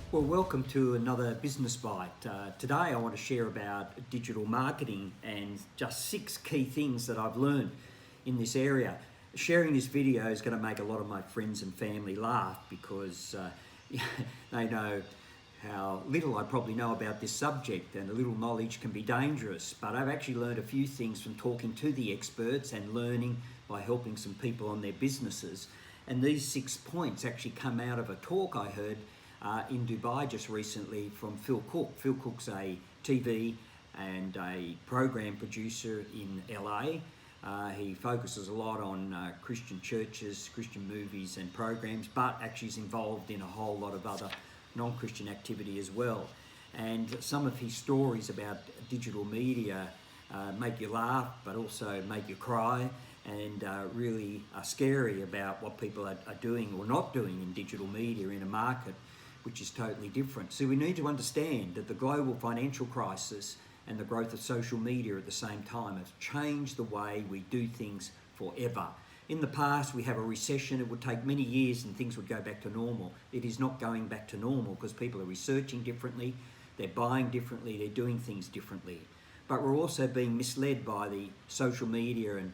Well, welcome to another Business Bite. Today I want to share about digital marketing and just 6 key things that I've learned in this area. Sharing this video is going to make a lot of my friends and family laugh because they know how little I probably know about this subject, and a little knowledge can be dangerous. But I've actually learned a few things from talking to the experts and learning by helping some people on their businesses. And these 6 points actually come out of a talk I heard in Dubai just recently from Phil Cook. Phil Cook's a TV and a program producer in LA. He focuses a lot on Christian churches, Christian movies and programs, but actually is involved in a whole lot of other non-Christian activity as well. And some of his stories about digital media make you laugh, but also make you cry, and really are scary about what people are doing or not doing in digital media in a market which is totally different. So we need to understand that the global financial crisis and the growth of social media at the same time has changed the way we do things forever. In the past, we have a recession, it would take many years and things would go back to normal. It is not going back to normal because people are researching differently, they're buying differently, they're doing things differently. But we're also being misled by the social media and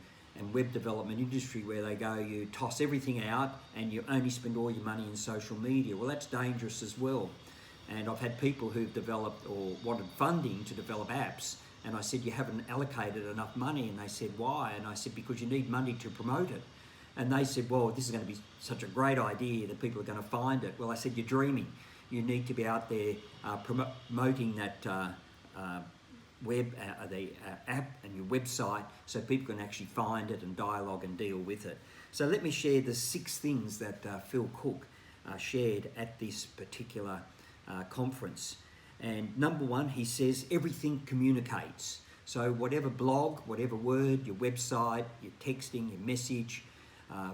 web development industry, where they go, you toss everything out and you only spend all your money in social media. Well, that's dangerous as well. And I've had people who've developed or wanted funding to develop apps, and I said, you haven't allocated enough money. And they said, why? And I said, because you need money to promote it. And they said, well, this is going to be such a great idea that people are going to find it. Well, I said, you're dreaming. You need to be out there promoting that the app and your website so people can actually find it and dialogue and deal with it. So let me share the 6 things that Phil Cook shared at this particular conference. And number 1, he says everything communicates. So whatever blog, whatever word, your website, your texting, your message,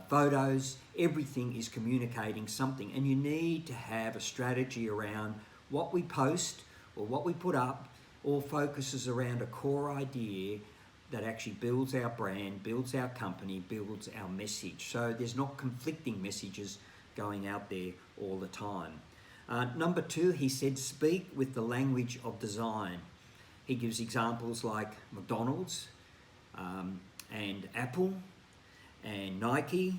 photos, everything is communicating something, and you need to have a strategy around what we post or what we put up. All focuses around a core idea that actually builds our brand, builds our company, builds our message. So there's not conflicting messages going out there all the time. Number 2, he said, speak with the language of design. He gives examples like McDonald's and Apple and Nike.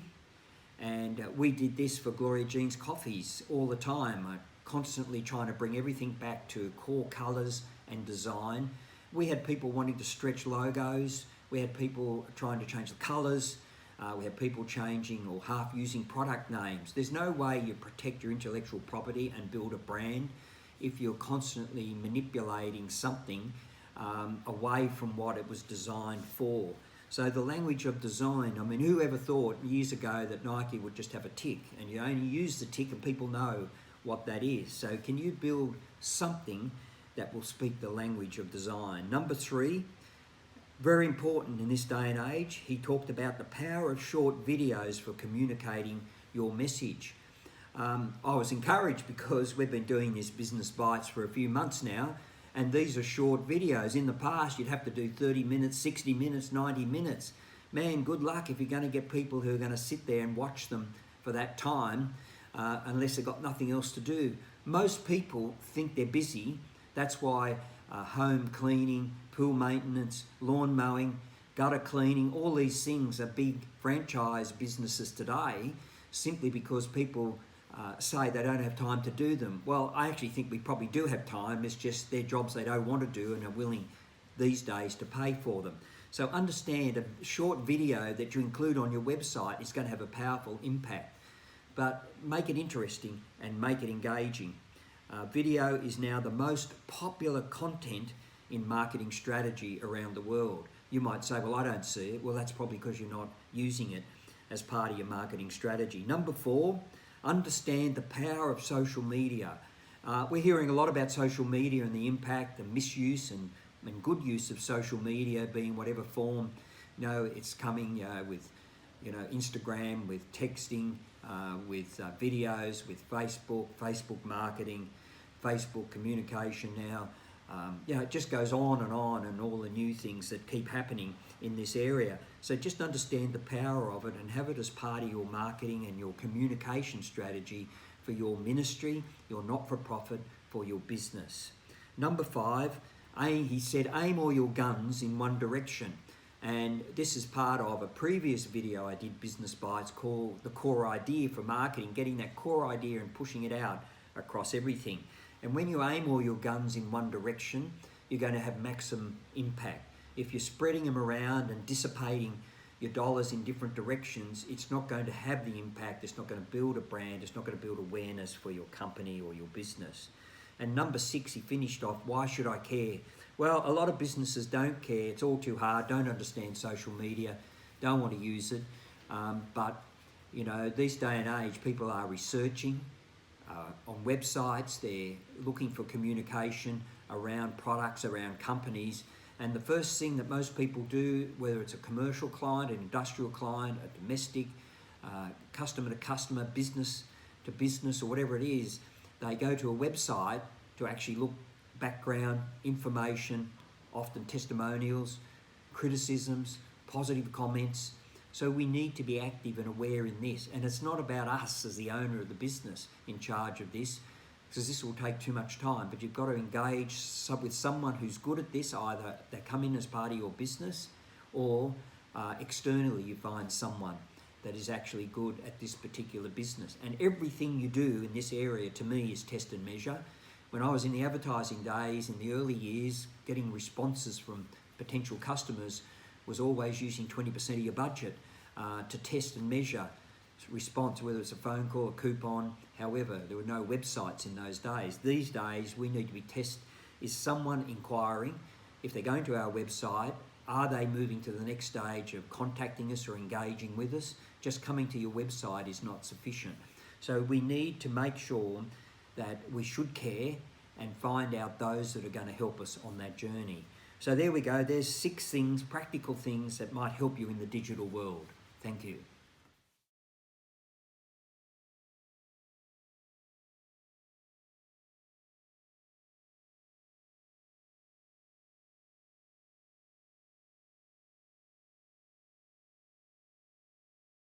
And we did this for Gloria Jean's coffees all the time, constantly trying to bring everything back to core colours and design. We had people wanting to stretch logos. We had people trying to change the colours. We had people changing or half using product names. There's no way you protect your intellectual property and build a brand if you're constantly manipulating something away from what it was designed for. So the language of design, I mean, who ever thought years ago that Nike would just have a tick and you only use the tick and people know what that is? So can you build something that will speak the language of design? Number 3, very important in this day and age, he talked about the power of short videos for communicating your message. I was encouraged because we've been doing these Business Bites for a few months now, and these are short videos. In the past, you'd have to do 30 minutes, 60 minutes, 90 minutes. Man, good luck if you're going to get people who are going to sit there and watch them for that time, unless they've got nothing else to do. Most people think they're busy. That's why home cleaning, pool maintenance, lawn mowing, gutter cleaning, all these things are big franchise businesses today, simply because people say they don't have time to do them. Well, I actually think we probably do have time. It's just they're jobs they don't want to do and are willing these days to pay for them. So understand a short video that you include on your website is going to have a powerful impact. But make it interesting and make it engaging. Video is now the most popular content in marketing strategy around the world. You might say, well, I don't see it. Well, that's probably because you're not using it as part of your marketing strategy. Number 4, understand the power of social media. We're hearing a lot about social media and the impact, the misuse and good use of social media, being whatever form, it's coming with, Instagram, with texting, with videos, with Facebook marketing, Facebook communication now. It just goes on and all the new things that keep happening in this area. So just understand the power of it and have it as part of your marketing and your communication strategy for your ministry, your not-for-profit, for your business. Number 5, he said, aim all your guns in one direction. And this is part of a previous video I did, Business Bites, called The Core Idea for Marketing, getting that core idea and pushing it out across everything. And when you aim all your guns in one direction, you're going to have maximum impact. If you're spreading them around and dissipating your dollars in different directions, it's not going to have the impact. It's not going to build a brand. It's not going to build awareness for your company or your business. And number 6, he finished off, why should I care? Well, a lot of businesses don't care. It's all too hard, don't understand social media, don't want to use it. But, you know, these day and age, people are researching on websites. They're looking for communication around products, around companies. And the first thing that most people do, whether it's a commercial client, an industrial client, a domestic, customer to customer, business to business, or whatever it is, they go to a website to actually look background information, often testimonials, criticisms, positive comments. So we need to be active and aware in this. And it's not about us as the owner of the business in charge of this, because this will take too much time. But you've got to engage with someone who's good at this. Either they come in as part of your business, or externally you find someone that is actually good at this particular business. And everything you do in this area, to me, is test and measure. When I was in the advertising days, in the early years, getting responses from potential customers was always using 20% of your budget to test and measure response, whether it's a phone call, a coupon. However, there were no websites in those days. These days, we need to be is someone inquiring, if they're going to our website, are they moving to the next stage of contacting us or engaging with us? Just coming to your website is not sufficient. So we need to make sure that we should care and find out those that are going to help us on that journey. So there we go. There's 6 things, practical things that might help you in the digital world. Thank you.